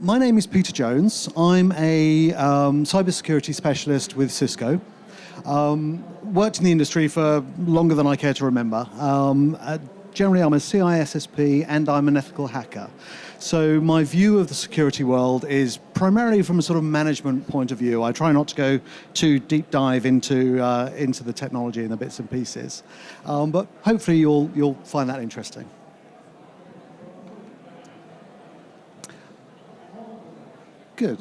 My name is Peter Jones. I'm a cybersecurity specialist with Cisco. Worked in the industry for longer than I care to remember. Generally, I'm a CISSP and I'm an ethical hacker. So my view of the security world is primarily from a sort of management point of view. I try not to go too deep dive into the technology and the bits and pieces. But hopefully you'll find that interesting. Good.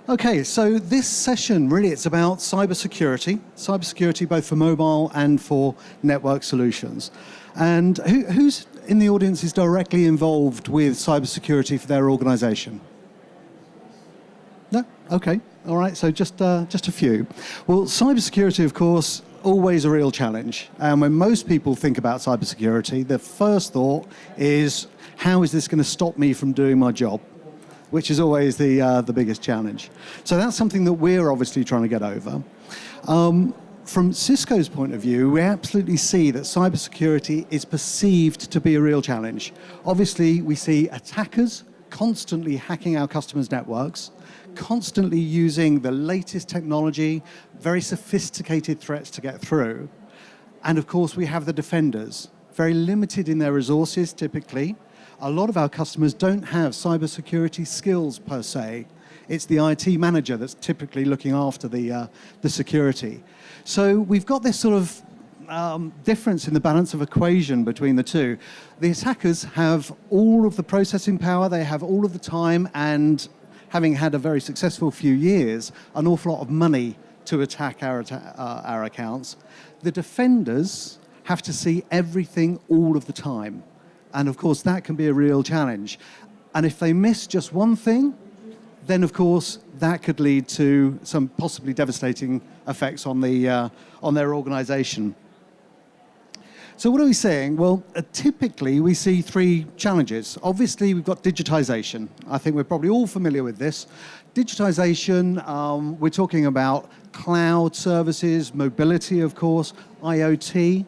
Okay, so this session, really, it's about cybersecurity both for mobile and for network solutions. And who's in the audience is directly involved with cybersecurity for their organization? No? Okay, all right, so just a few. Well, cybersecurity, of course, always a real challenge. And when most people think about cybersecurity, the first thought is, how is this going to stop me from doing my job? Which is always the biggest challenge. So that's something that we're obviously trying to get over. From Cisco's point of view, we absolutely see that cybersecurity is perceived to be a real challenge. Obviously, we see attackers constantly hacking our customers' networks, constantly using the latest technology, very sophisticated threats to get through. And of course, we have the defenders, very limited in their resources typically. A lot of our customers don't have cybersecurity skills per se. It's the IT manager that's typically looking after the security. So we've got this sort of difference in the balance of equation between the two. The attackers have all of the processing power, they have all of the time, and having had a very successful few years, an awful lot of money to attack our accounts. The defenders have to see everything all of the time. And of course, that can be a real challenge. And if they miss just one thing, then of course, that could lead to some possibly devastating effects on their organization. So what are we saying? Well, typically we see three challenges. Obviously, we've got digitization. I think we're probably all familiar with this. Digitization, we're talking about cloud services, mobility, of course, IoT.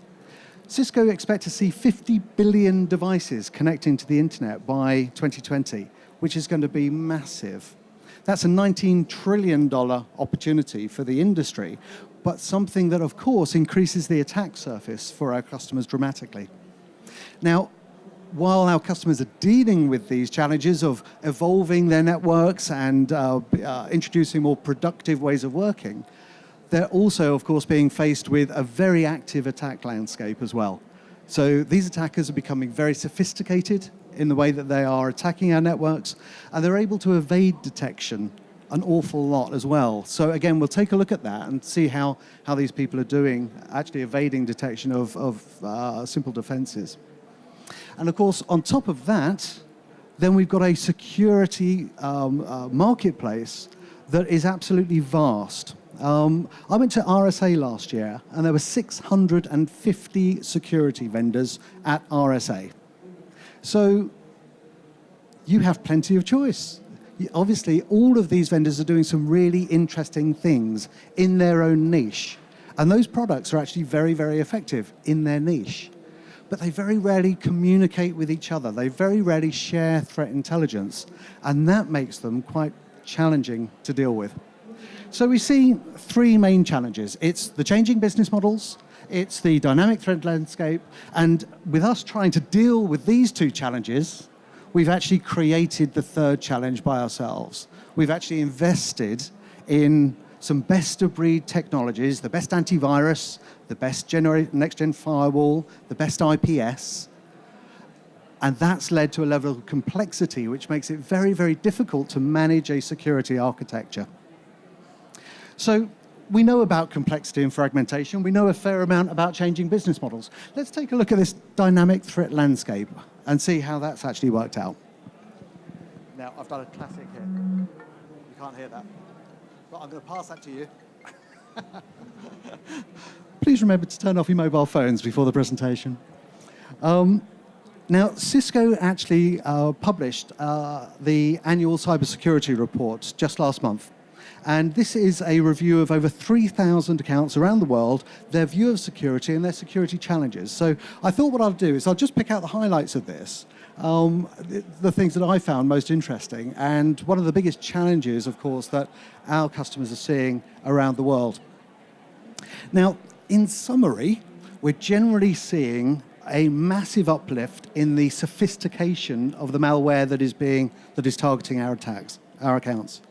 Cisco expect to see 50 billion devices connecting to the internet by 2020, which is going to be massive. That's a $19 trillion opportunity for the industry, but something that, of course, increases the attack surface for our customers dramatically. Now, while our customers are dealing with these challenges of evolving their networks and introducing more productive ways of working, they're also, of course, being faced with a very active attack landscape as well. So these attackers are becoming very sophisticated in the way that they are attacking our networks, and they're able to evade detection an awful lot as well. So again, we'll take a look at that and see how these people are doing, actually evading detection of simple defenses. And of course, on top of that, then we've got a security marketplace that is absolutely vast. I went to RSA last year, and there were 650 security vendors at RSA. So you have plenty of choice. Obviously, all of these vendors are doing some really interesting things in their own niche. And those products are actually very, very effective in their niche. But they very rarely communicate with each other. They very rarely share threat intelligence. And that makes them quite challenging to deal with. So we see three main challenges. It's the changing business models, it's the dynamic threat landscape, and with us trying to deal with these two challenges, we've actually created the third challenge by ourselves. We've actually invested in some best-of-breed technologies, the best antivirus, the best next-gen firewall, the best IPS, and that's led to a level of complexity which makes it very, very difficult to manage a security architecture. So we know about complexity and fragmentation. We know a fair amount about changing business models. Let's take a look at this dynamic threat landscape and see how that's actually worked out. Now, I've done a classic here. You can't hear that. But I'm going to pass that to you. Please remember to turn off your mobile phones before the presentation. Now, Cisco actually published the annual cybersecurity report just last month. And this is a review of over 3,000 accounts around the world, their view of security and their security challenges. So I thought what I'll do is I'll just pick out the highlights of this, the things that I found most interesting, and one of the biggest challenges, of course, that our customers are seeing around the world. Now, in summary, we're generally seeing a massive uplift in the sophistication of the malware that is targeting our accounts.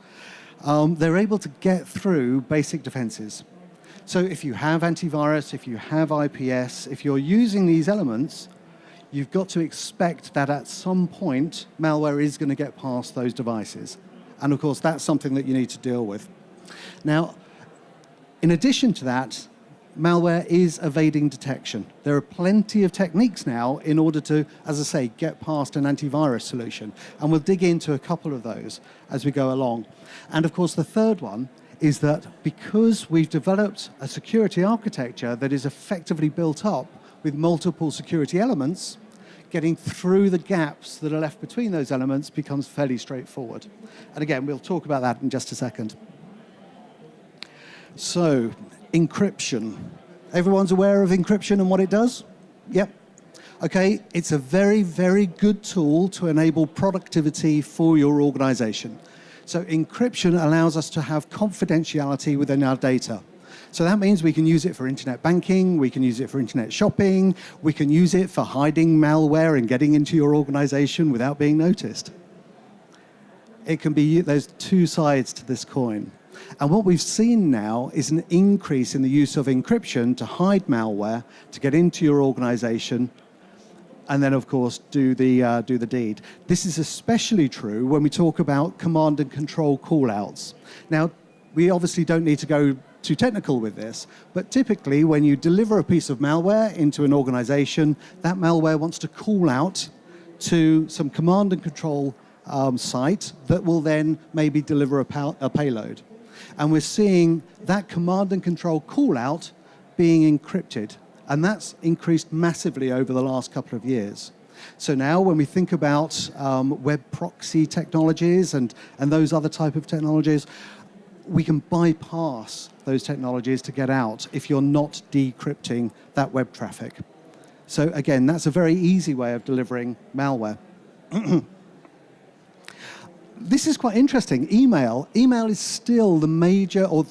They're able to get through basic defenses. So if you have antivirus, if you have IPS, if you're using these elements, you've got to expect that at some point, malware is going to get past those devices. And of course, that's something that you need to deal with. Now, in addition to that, malware is evading detection. There are plenty of techniques now in order to, as I say, get past an antivirus solution. And we'll dig into a couple of those as we go along. And of course, the third one is that because we've developed a security architecture that is effectively built up with multiple security elements, getting through the gaps that are left between those elements becomes fairly straightforward. And again, we'll talk about that in just a second. So, encryption. Everyone's aware of encryption and what it does? Yep. Okay, it's a very, very good tool to enable productivity for your organization. So encryption allows us to have confidentiality within our data. So that means we can use it for internet banking, we can use it for internet shopping, we can use it for hiding malware and getting into your organization without being noticed. It can be, there's two sides to this coin. And what we've seen now is an increase in the use of encryption to hide malware, to get into your organization, and then, of course, do the deed. This is especially true when we talk about command and control callouts. Now, we obviously don't need to go too technical with this, but typically when you deliver a piece of malware into an organization, that malware wants to call out to some command and control site that will then maybe deliver a payload. And we're seeing that command and control call out being encrypted. And that's increased massively over the last couple of years. So now when we think about web proxy technologies and those other type of technologies, we can bypass those technologies to get out if you're not decrypting that web traffic. So again, that's a very easy way of delivering malware. This is quite interesting. Email is still the major, or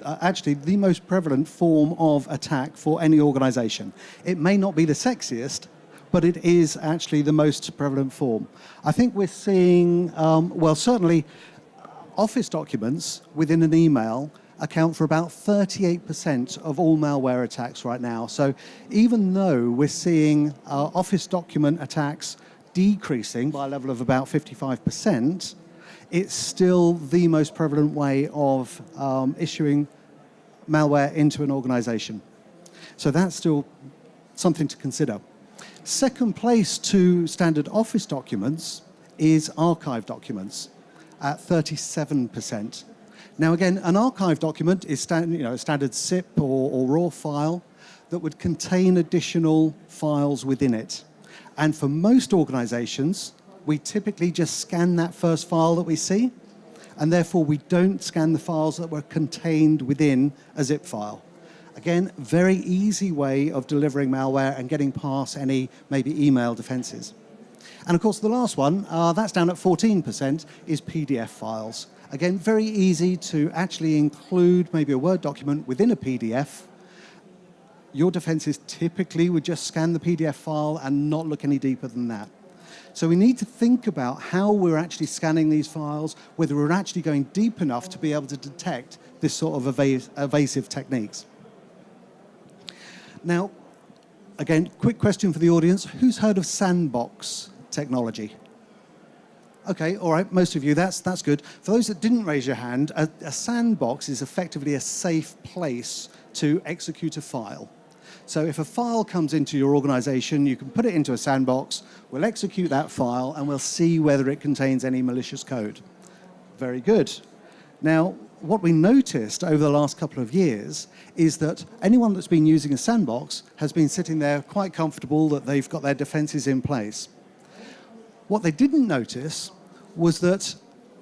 actually the most prevalent form of attack for any organization. It may not be the sexiest, but it is actually the most prevalent form. I think we're seeing, well, certainly Office documents within an email account for about 38% of all malware attacks right now. So even though we're seeing Office document attacks decreasing by a level of about 55%, it's still the most prevalent way of issuing malware into an organization. So that's still something to consider. Second place to standard Office documents is archive documents at 37%. Now again, an archive document is a standard zip or RAW file that would contain additional files within it. And for most organizations, we typically just scan that first file that we see, and therefore we don't scan the files that were contained within a zip file. Again, very easy way of delivering malware and getting past any maybe email defenses. And of course, the last one, that's down at 14%, is PDF files. Again, very easy to actually include maybe a Word document within a PDF. Your defenses typically would just scan the PDF file and not look any deeper than that. So we need to think about how we're actually scanning these files, whether we're actually going deep enough to be able to detect this sort of evasive techniques. Now, again, quick question for the audience. Who's heard of Sandbox technology? Okay, all right, most of you, that's good. For those that didn't raise your hand, a sandbox is effectively a safe place to execute a file. So if a file comes into your organization, you can put it into a sandbox, we'll execute that file, and we'll see whether it contains any malicious code. Very good. Now, what we noticed over the last couple of years is that anyone that's been using a sandbox has been sitting there quite comfortable that they've got their defenses in place. What they didn't notice was that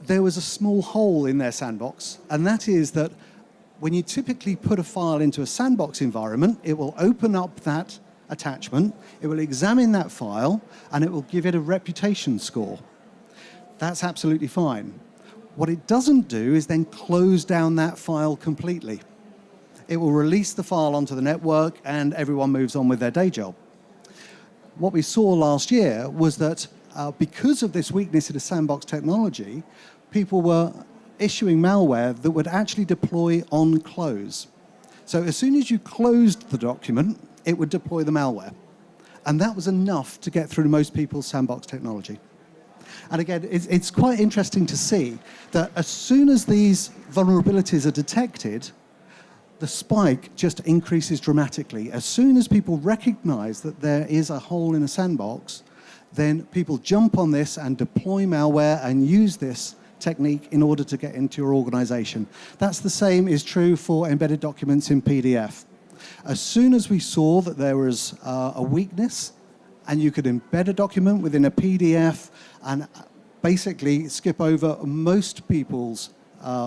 there was a small hole in their sandbox, and that is that when you typically put a file into a sandbox environment, it will open up that attachment, it will examine that file, and it will give it a reputation score. That's absolutely fine. What it doesn't do is then close down that file completely. It will release the file onto the network, and everyone moves on with their day job. What we saw last year was that because of this weakness in the sandbox technology, people were issuing malware that would actually deploy on close. So as soon as you closed the document, it would deploy the malware. And that was enough to get through most people's sandbox technology. And again, it's quite interesting to see that as soon as these vulnerabilities are detected, the spike just increases dramatically. As soon as people recognize that there is a hole in a sandbox, then people jump on this and deploy malware and use this technique in order to get into your organization. That's the same is true for embedded documents in PDF. As soon as we saw that there was a weakness and you could embed a document within a PDF and basically skip over most people's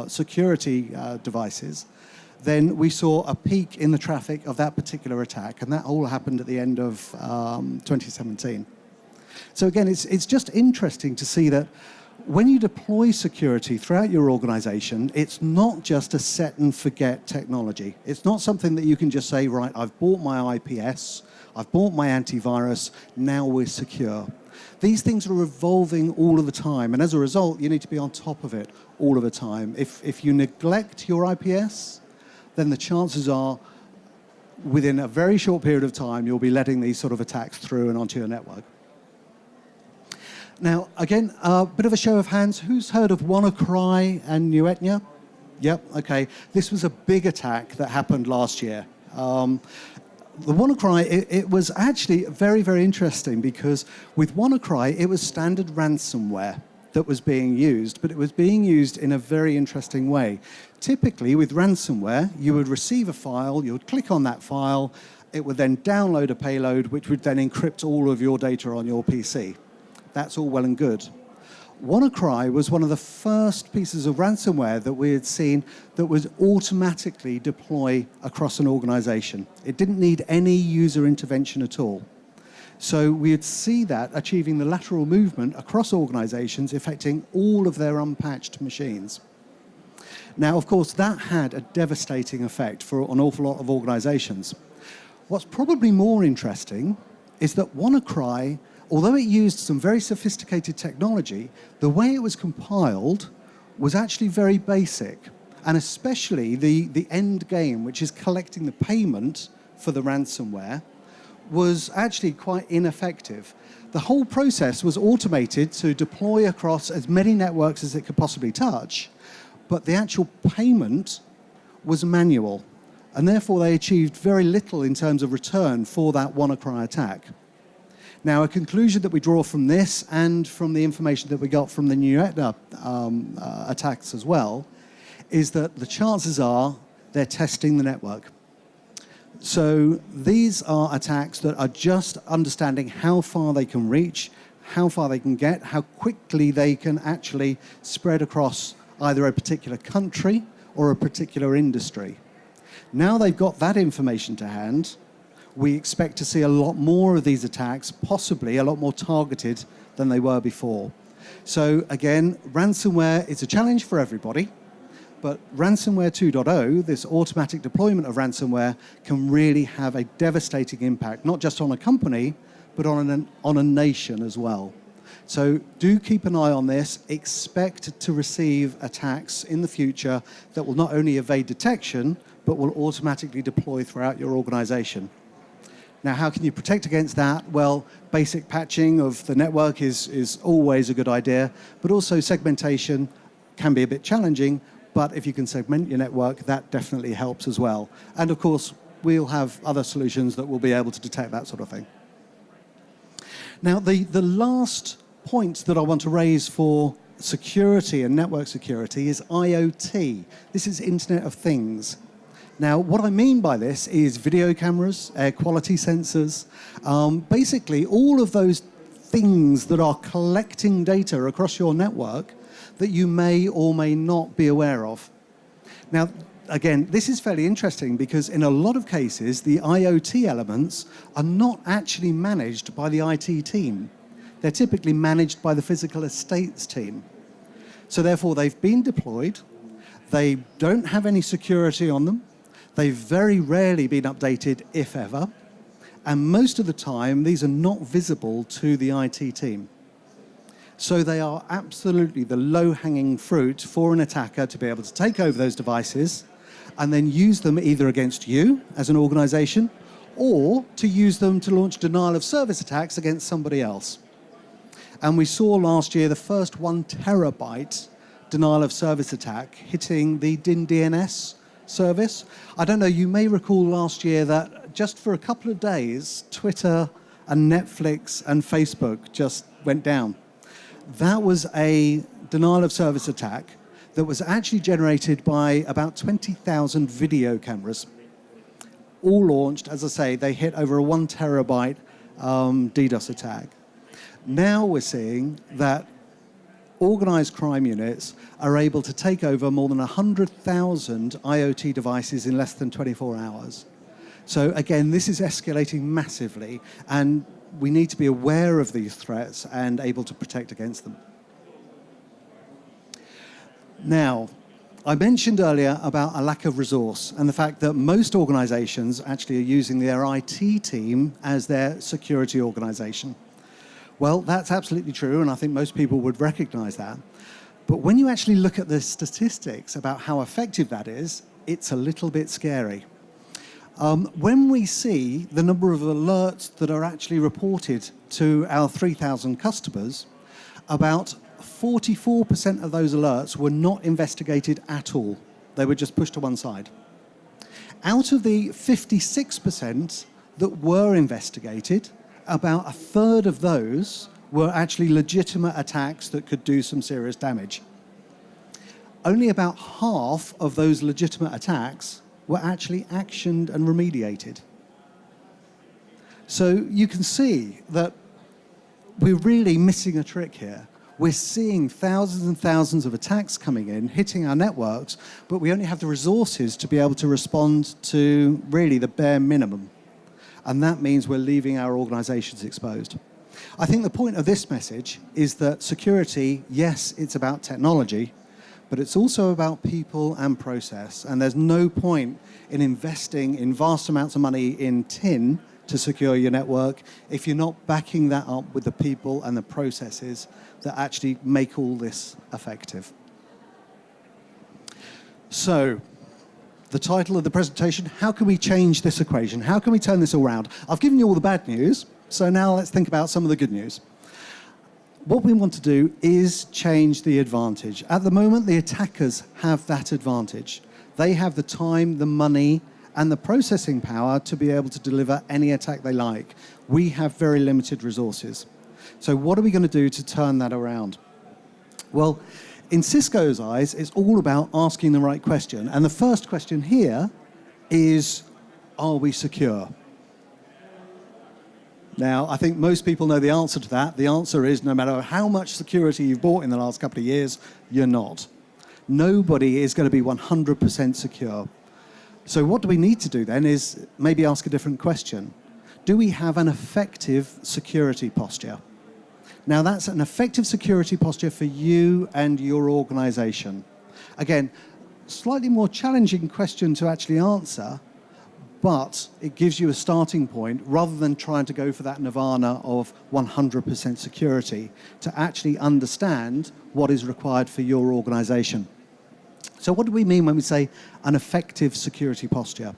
security devices, then we saw a peak in the traffic of that particular attack, and that all happened at the end of 2017. So again, it's just interesting to see that when you deploy security throughout your organization, it's not just a set and forget technology. It's not something that you can just say, right, I've bought my IPS, I've bought my antivirus, now we're secure. These things are evolving all of the time, and as a result, you need to be on top of it all of the time. If you neglect your IPS, then the chances are, within a very short period of time, you'll be letting these sort of attacks through and onto your network. Now, again, a bit of a show of hands. Who's heard of Wannacry and Nuetnia? Yep, okay. This was a big attack that happened last year. The Wannacry, it was actually very, very interesting because with Wannacry, it was standard ransomware that was being used, but it was being used in a very interesting way. Typically, with ransomware, you would receive a file, you would click on that file, it would then download a payload, which would then encrypt all of your data on your PC. That's all well and good. Wannacry was one of the first pieces of ransomware that we had seen that would automatically deploy across an organization. It didn't need any user intervention at all. So we'd see that achieving the lateral movement across organizations, affecting all of their unpatched machines. Now, of course, that had a devastating effect for an awful lot of organizations. What's probably more interesting is that Wannacry, although it used some very sophisticated technology, the way it was compiled was actually very basic. And especially the end game, which is collecting the payment for the ransomware, was actually quite ineffective. The whole process was automated to deploy across as many networks as it could possibly touch, but the actual payment was manual. And therefore, they achieved very little in terms of return for that Wannacry attack. Now, a conclusion that we draw from this and from the information that we got from the Nuetnia attacks as well is that the chances are they're testing the network. So these are attacks that are just understanding how far they can reach, how far they can get, how quickly they can actually spread across either a particular country or a particular industry. Now they've got that information to hand, we expect to see a lot more of these attacks, possibly a lot more targeted than they were before. So again, ransomware is a challenge for everybody, but ransomware 2.0, this automatic deployment of ransomware, can really have a devastating impact, not just on a company, but on a nation as well. So do keep an eye on this. Expect to receive attacks in the future that will not only evade detection, but will automatically deploy throughout your organization. Now, how can you protect against that? Well, basic patching of the network is always a good idea, but also segmentation can be a bit challenging, but if you can segment your network, that definitely helps as well. And of course, we'll have other solutions that will be able to detect that sort of thing. Now, the last point that I want to raise for security and network security is IoT. This is Internet of Things. Now, what I mean by this is video cameras, air quality sensors, basically all of those things that are collecting data across your network that you may or may not be aware of. Now, again, this is fairly interesting because in a lot of cases, the IoT elements are not actually managed by the IT team. They're typically managed by the physical estates team. So therefore, they've been deployed. They don't have any security on them. They've very rarely been updated, if ever. And most of the time, these are not visible to the IT team. So they are absolutely the low-hanging fruit for an attacker to be able to take over those devices and then use them either against you as an organization or to use them to launch denial of service attacks against somebody else. And we saw last year the first 1 terabyte denial of service attack hitting the DNS service. I don't know, you may recall last year that just for a couple of days, Twitter and Netflix and Facebook just went down. That was a denial of service attack that was actually generated by about 20,000 video cameras. All launched, as I say, they hit over a 1 terabyte DDoS attack. Now we're seeing that organized crime units are able to take over more than 100,000 IoT devices in less than 24 hours. So again, this is escalating massively, and we need to be aware of these threats and able to protect against them. Now, I mentioned earlier about a lack of resource and the fact that most organizations actually are using their IT team as their security organization. Well, that's absolutely true, and I think most people would recognize that. But when you actually look at the statistics about how effective that is, it's a little bit scary. When we see the number of alerts that are actually reported to our 3,000 customers, about 44% of those alerts were not investigated at all. They were just pushed to one side. Out of the 56% that were investigated, about a third of those were actually legitimate attacks that could do some serious damage. Only about half of those legitimate attacks were actually actioned and remediated. So you can see that we're really missing a trick here. We're seeing thousands and thousands of attacks coming in, hitting our networks, but we only have the resources to be able to respond to really the bare minimum. And that means we're leaving our organizations exposed. I think the point of this message is that security, yes, it's about technology, but it's also about people and process. And there's no point in investing in vast amounts of money in tin to secure your network if you're not backing that up with the people and the processes that actually make all this effective. So, the title of the presentation, how can we change this equation? How can we turn this all around? I've given you all the bad news, so now let's think about some of the good news. What we want to do is change the advantage. At the moment, the attackers have that advantage. They have the time, the money, and the processing power to be able to deliver any attack they like. We have very limited resources. So what are we going to do to turn that around? Well, in Cisco's eyes, it's all about asking the right question. And the first question here is, are we secure? Now, I think most people know the answer to that. The answer is, no matter how much security you've bought in the last couple of years, you're not. Nobody is going to be 100% secure. So what do we need to do then is maybe ask a different question. Do we have an effective security posture? Now, that's an effective security posture for you and your organization. Again, slightly more challenging question to actually answer, but it gives you a starting point rather than trying to go for that nirvana of 100% security to actually understand what is required for your organization. So what do we mean when we say an effective security posture?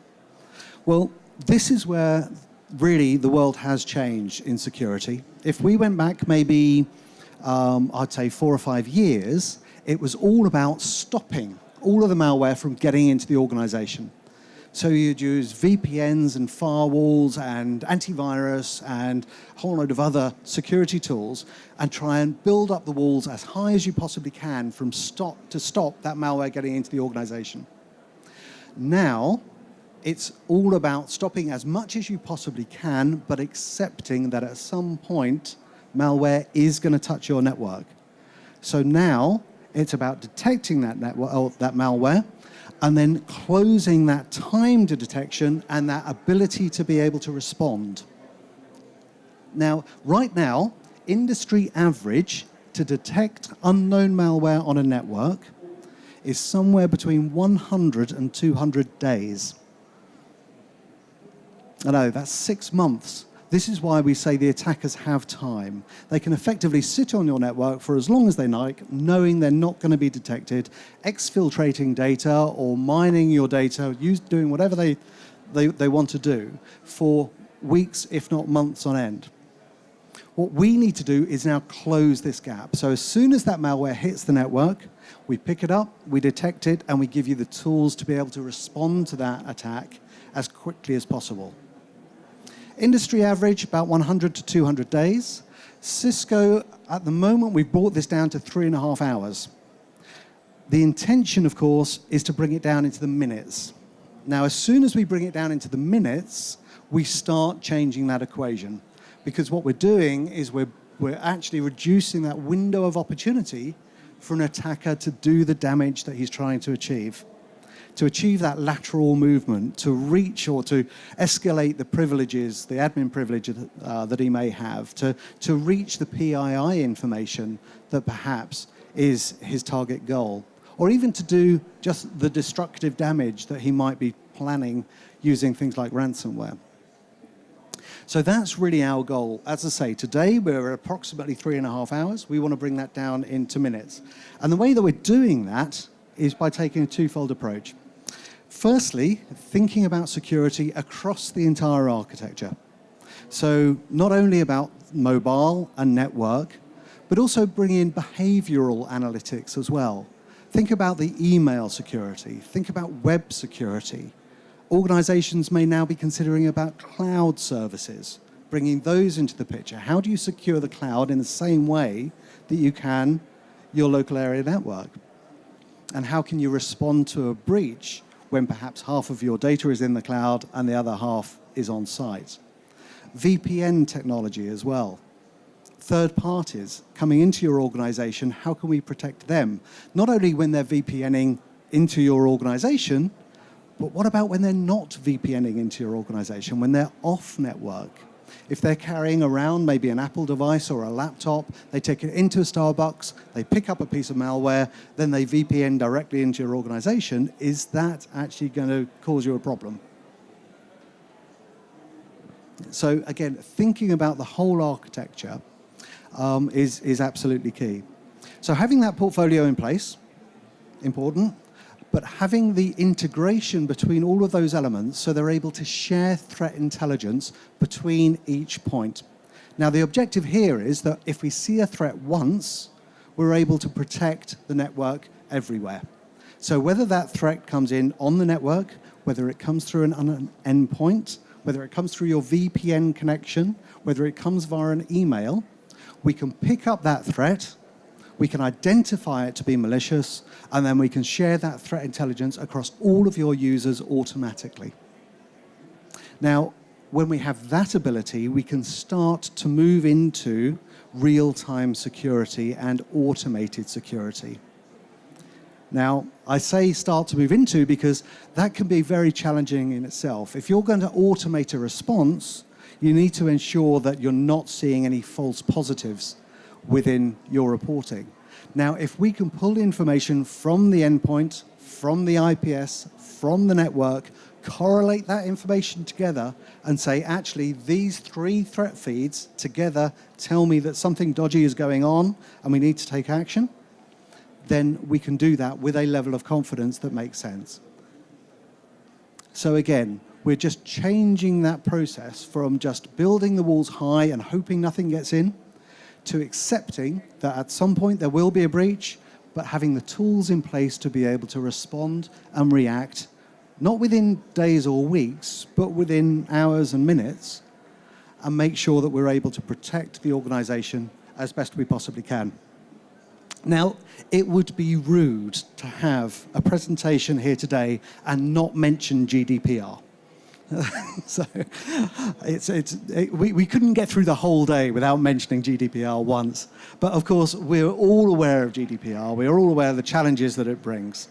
Well, this is where really the world has changed in security. If we went back maybe, I'd say 4 or 5 years, it was all about stopping all of the malware from getting into the organization. So you'd use VPNs and firewalls and antivirus and a whole load of other security tools and try and build up the walls as high as you possibly can to stop that malware getting into the organization. Now, it's all about stopping as much as you possibly can, but accepting that at some point, malware is going to touch your network. So now, It's about detecting that network, or that malware, and then closing that time to detection and that ability to be able to respond. Now, right now, industry average to detect unknown malware on a network is somewhere between 100 and 200 days. I know, that's 6 months. This is why we say the attackers have time. They can effectively sit on your network for as long as they like, knowing they're not going to be detected, exfiltrating data or mining your data, doing whatever they want to do for weeks, if not months on end. What we need to do is now close this gap. So as soon as that malware hits the network, we pick it up, we detect it, and we give you the tools to be able to respond to that attack as quickly as possible. Industry average, about 100 to 200 days. Cisco, at the moment, we've brought this down to 3.5 hours. The intention, of course, is to bring it down into the minutes. Now, as soon as we bring it down into the minutes, we start changing that equation. Because what we're doing is we're actually reducing that window of opportunity for an attacker to do the damage that he's trying to achieve that lateral movement, to reach or to escalate the privileges, the admin privilege that he may have, to reach the PII information that perhaps is his target goal, or even to do just the destructive damage that he might be planning using things like ransomware. So that's really our goal. As I say, today we're at approximately 3.5 hours. We want to bring that down into minutes. And the way that we're doing that is by taking a twofold approach. Firstly, thinking about security across the entire architecture. So not only about mobile and network, but also bring in behavioral analytics as well. Think about the email security. Think about web security. Organizations may now be considering about cloud services, bringing those into the picture. How do you secure the cloud in the same way that you can your local area network? And how can you respond to a breach when perhaps half of your data is in the cloud and the other half is on site? VPN technology as well. Third parties coming into your organization, how can we protect them? Not only when they're VPNing into your organization, but what about when they're not VPNing into your organization, when they're off network? If they're carrying around maybe an Apple device or a laptop, they take it into a Starbucks, they pick up a piece of malware, then they VPN directly into your organization, is that actually going to cause you a problem? So again, thinking about the whole architecture is absolutely key. So having that portfolio in place, important, but having the integration between all of those elements so they're able to share threat intelligence between each point. Now, the objective here is that if we see a threat once, we're able to protect the network everywhere. So whether that threat comes in on the network, whether it comes through an endpoint, whether it comes through your VPN connection, whether it comes via an email, we can pick up that threat, we can identify it to be malicious, and then we can share that threat intelligence across all of your users automatically. Now, when we have that ability, we can start to move into real-time security and automated security. Now, I say start to move into because that can be very challenging in itself. If you're going to automate a response, you need to ensure that you're not seeing any false positives within your reporting. Now, if we can pull information from the endpoint, from the IPS, from the network, correlate that information together and say, actually, these 3 threat feeds together tell me that something dodgy is going on and we need to take action, then we can do that with a level of confidence that makes sense. So again, we're just changing that process from just building the walls high and hoping nothing gets in, to accepting that at some point there will be a breach, but having the tools in place to be able to respond and react, not within days or weeks, but within hours and minutes, and make sure that we're able to protect the organization as best we possibly can. Now, it would be rude to have a presentation here today and not mention GDPR. So we couldn't get through the whole day without mentioning GDPR once. But of course, we're all aware of GDPR. We're all aware of the challenges that it brings.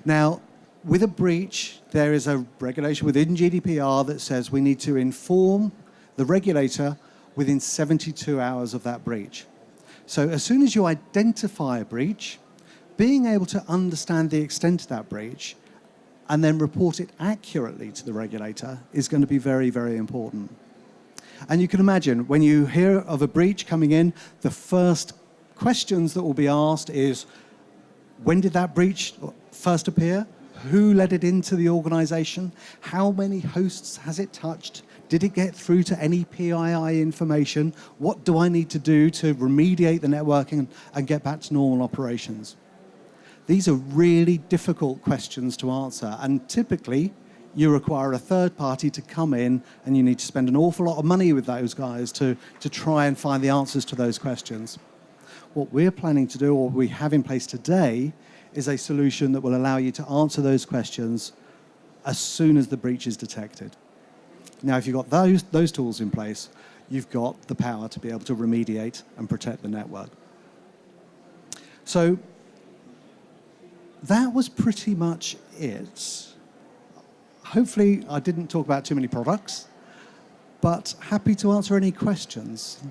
Now, with a breach, there is a regulation within GDPR that says we need to inform the regulator within 72 hours of that breach. So as soon as you identify a breach, being able to understand the extent of that breach and then report it accurately to the regulator is going to be very, very important. And you can imagine, when you hear of a breach coming in, the first questions that will be asked is, when did that breach first appear? Who let it into the organization? How many hosts has it touched? Did it get through to any PII information? What do I need to do to remediate the networking and get back to normal operations? These are really difficult questions to answer, and typically you require a third party to come in, and you need to spend an awful lot of money with those guys to try and find the answers to those questions. What we're planning to do, or what we have in place today, is a solution that will allow you to answer those questions as soon as the breach is detected. Now, if you've got those tools in place, you've got the power to be able to remediate and protect the network. So that was pretty much it. Hopefully, I didn't talk about too many products, but happy to answer any questions.